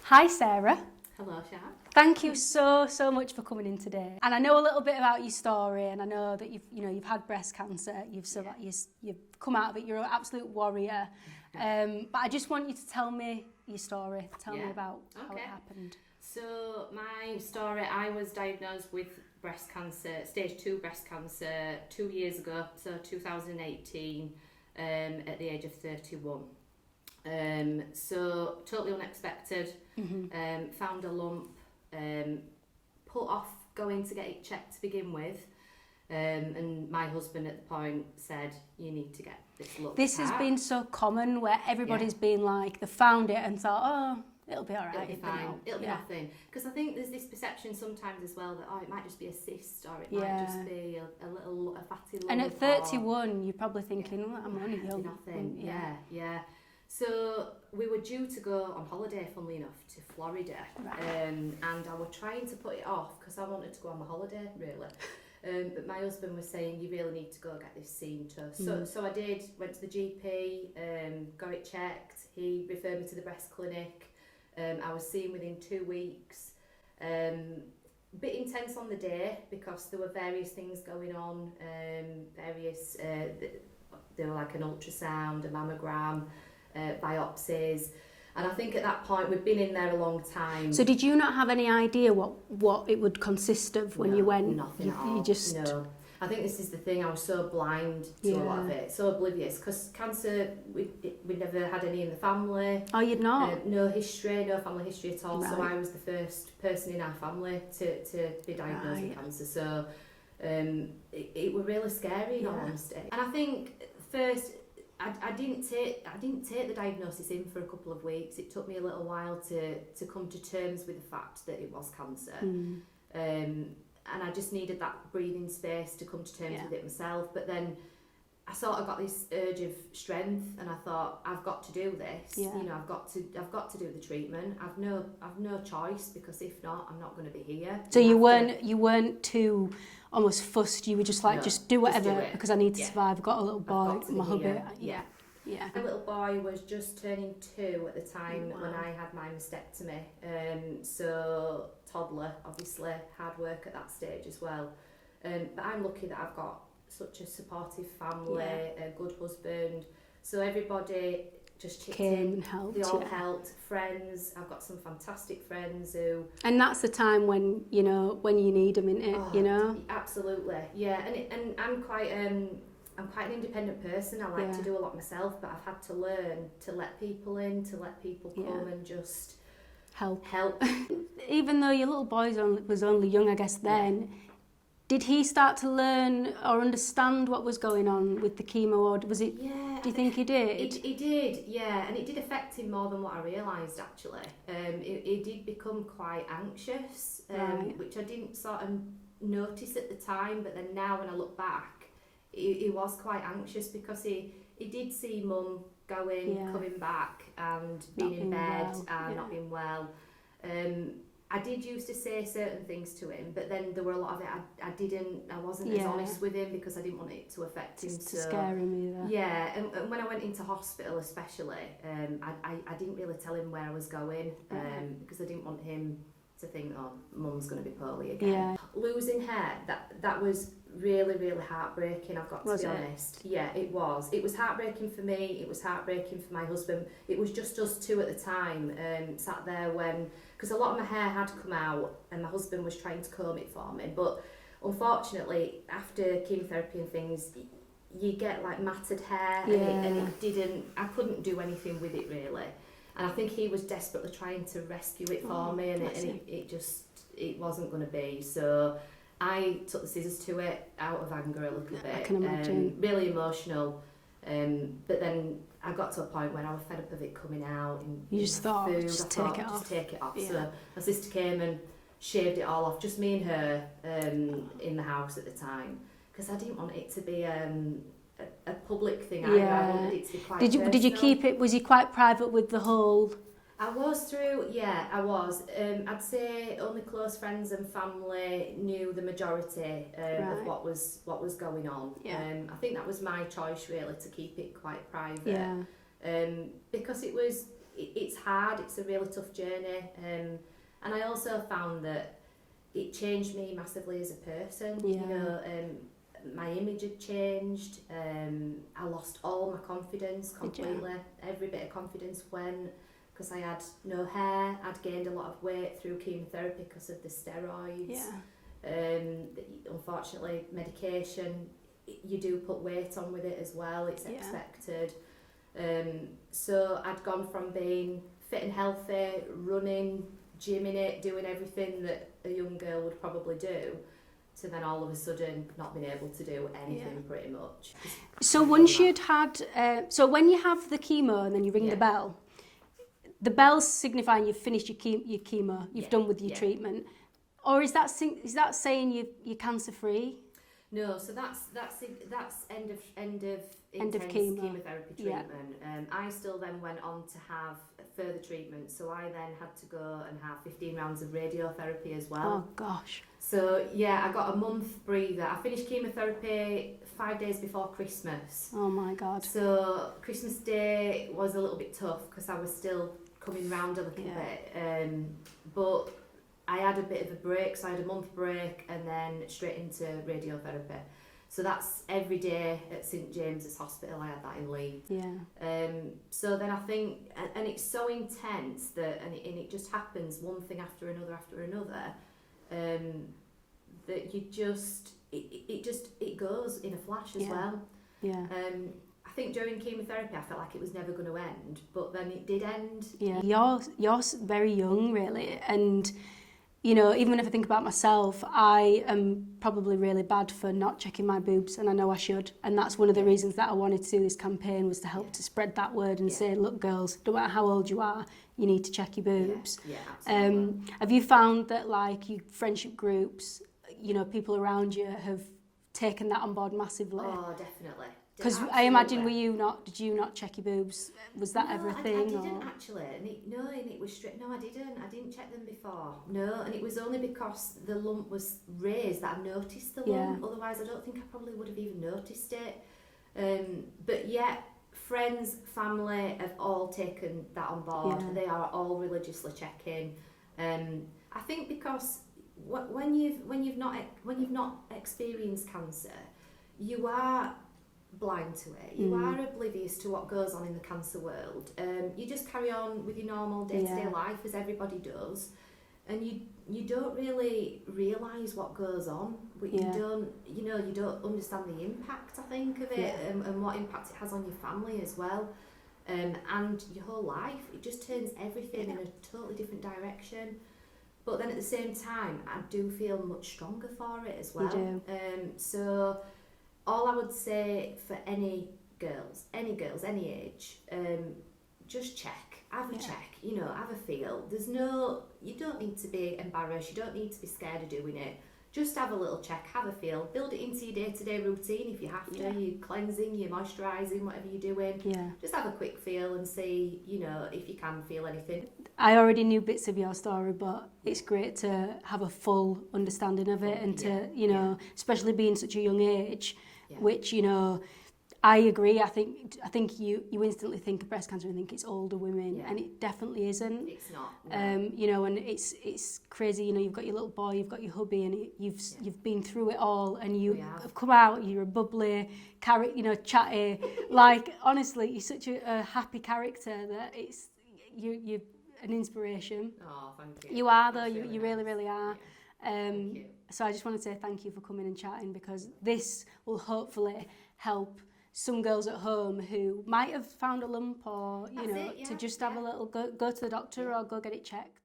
Hi Sarah. Hello, Sian. Thank you so much for coming in today. And I know a little bit about your story, and I know that you've had breast cancer. You've come out of it. You're an absolute warrior. But I just want you to tell me your story. Tell me about how it happened. So my story, I was diagnosed with breast cancer, stage 2 breast cancer 2 years ago, so 2018, at the age of 31. So totally unexpected. Found a lump, put off going to get it checked to begin with, and my husband at the point said, you need to get this looked at. This has been so common where everybody's been like, they found it and thought, oh, it'll be all right. It'll be fine. It'll be nothing. Because I think there's this perception sometimes as well that, it might just be a cyst, or it might just be a fatty lump. And at 31, you're probably thinking, I'm only young. Nothing. Yeah. So we were due to go on holiday, funnily enough, to Florida. And I was trying to put it off because I wanted to go on my holiday, really. But my husband was saying, you really need to go get this seen to. So I did, went to the GP, got it checked. He referred me to the breast clinic. I was seen within 2 weeks. Bit intense on the day because there were various things going on, there were like an ultrasound, a mammogram, biopsies, and I think at that point we'd been in there a long time. So did you not have any idea what it would consist of when you went? Nothing at all. You just... No. I think this is the thing, I was so blind to a lot of it, so oblivious, because cancer, we never had any in the family. Oh, you'd not? No history, no family history at all, so I was the first person in our family to be diagnosed with cancer, so it was really scary in all honesty. And I think first, I didn't take the diagnosis in for a couple of weeks. It took me a little while to come to terms with the fact that it was cancer. And I just needed that breathing space to come to terms with it myself. But then I sort of got this urge of strength, and I thought, I've got to do this. You know, I've got to do the treatment. I've no choice, because if not, I'm not going to be here. So you weren't too almost fussed. You were just like, just do whatever, because I need to survive. I've got a little boy, my hubby. Yeah. My little boy was just turning 2 at the time when I had my mastectomy. So toddler, obviously, hard work at that stage as well. But I'm lucky that I've got such a supportive family, a good husband. So everybody just chipped in and helped. They all helped. Friends, I've got some fantastic friends who. And that's the time when you need them, isn't it? Oh, absolutely, yeah. And I'm quite an independent person. I like to do a lot myself, but I've had to learn to let people in, to let people come and just help. Even though your little boy was only young, I guess then. Did he start to learn or understand what was going on with the chemo, or was it? Yeah, do you think he did? He did, yeah, and it did affect him more than what I realised actually. He did become quite anxious, which I didn't sort of notice at the time, but then now when I look back, he was quite anxious because he did see Mum coming back and being in bed and not being well. I did used to say certain things to him, but then there were a lot of it I wasn't as honest with him because I didn't want it to affect him. To scare him either. Yeah, and when I went into hospital especially, I didn't really tell him where I was going because I didn't want him to think, oh, Mum's going to be poorly again. Yeah. Losing hair, that was really, really heartbreaking, I've got to be honest. Yeah, it was. It was heartbreaking for me, it was heartbreaking for my husband. It was just us two at the time, sat there because a lot of my hair had come out and my husband was trying to comb it for me, but unfortunately after chemotherapy and things, you get like matted hair and I couldn't do anything with it really. And I think he was desperately trying to rescue it for me, and it wasn't going to be. So I took the scissors to it out of anger a little bit. I can imagine. Really emotional. But then I got to a point where I was fed up of it coming out. You just thought, just take it off. Yeah. So my sister came and shaved it all off, just me and her in the house at the time, because I didn't want it to be a public thing either. I wanted it to be quite personal. Did you keep it? Was you quite private with the whole I was through, yeah, I was. I'd say only close friends and family knew the majority of what was going on. Yeah. I think that was my choice really, to keep it quite private. Yeah. Because it's hard, it's a really tough journey. And I also found that it changed me massively as a person. Yeah. You know, my image had changed. I lost all my confidence completely. Every bit of confidence went. Because I had no hair, I'd gained a lot of weight through chemotherapy because of the steroids. Yeah. Unfortunately, medication, you do put weight on with it as well, it's expected. So I'd gone from being fit and healthy, running, gymming it, doing everything that a young girl would probably do, to then all of a sudden not being able to do anything pretty much. So once you'd had, so when you have the chemo and then you ring the bell's signifying you've finished your chemo, you've done with your treatment, or is that saying you're cancer free? No, so that's end of intense chemotherapy treatment. I still then went on to have further treatment, so I then had to go and have 15 rounds of radiotherapy as well. Oh gosh. So yeah, I got a month breather. I finished chemotherapy 5 days before Christmas. Oh my God. So Christmas Day was a little bit tough because I was still coming round a little bit, but I had a bit of a break, so I had a month break and then straight into radiotherapy. So that's every day at St James's Hospital. I had that in Leigh. Yeah. So then I think, and it's so intense that, and it just happens one thing after another, that you just it goes in a flash as well. Yeah. I think during chemotherapy I felt like it was never going to end, but then it did end. Yeah. You're very young, really, and you know, even if I think about myself, I am probably really bad for not checking my boobs, and I know I should. And that's one of the reasons that I wanted to do this campaign, was to help to spread that word and say, look, girls, no matter how old you are, you need to check your boobs. Yeah, absolutely. Have you found that, like, your friendship groups, you know, people around you have taken that on board massively? Oh, definitely. Because I imagine, did you not check your boobs? Was that ever a thing? I didn't actually. And it was strict. No, I didn't check them before. No, and it was only because the lump was raised that I noticed the lump. Otherwise, I don't think I probably would have even noticed it. But yeah, friends, family have all taken that on board. Yeah. They are all religiously checking. I think because when you've not experienced cancer, you are blind to it. You are oblivious to what goes on in the cancer world. You just carry on with your normal day-to-day life as everybody does, and you don't really realise what goes on. But you don't understand the impact, I think, of it, and what impact it has on your family as well, and your whole life. It just turns everything in a totally different direction. But then at the same time, I do feel much stronger for it as well. You do. So all I would say for any girls, any age, just check, have a check, have a feel. You don't need to be embarrassed, you don't need to be scared of doing it. Just have a little check, have a feel, build it into your day-to-day routine if you have to, your cleansing, your moisturising, whatever you're doing. Yeah. Just have a quick feel and see, if you can feel anything. I already knew bits of your story, but it's great to have a full understanding of it, and to, especially being such a young age, which, I agree. I think you instantly think of breast cancer and think it's older women, and it definitely isn't. It's not. No. And it's crazy. You've got your little boy, you've got your hubby, and you've been through it all, and you have come out. You're a bubbly, chatty. Like, honestly, you're such a happy character that you're an inspiration. Oh, thank you. You are, though. You really, really are. Thank you. So I just want to say thank you for coming and chatting, because this will hopefully help some girls at home who might have found a lump, or to just have a little go to the doctor or go get it checked.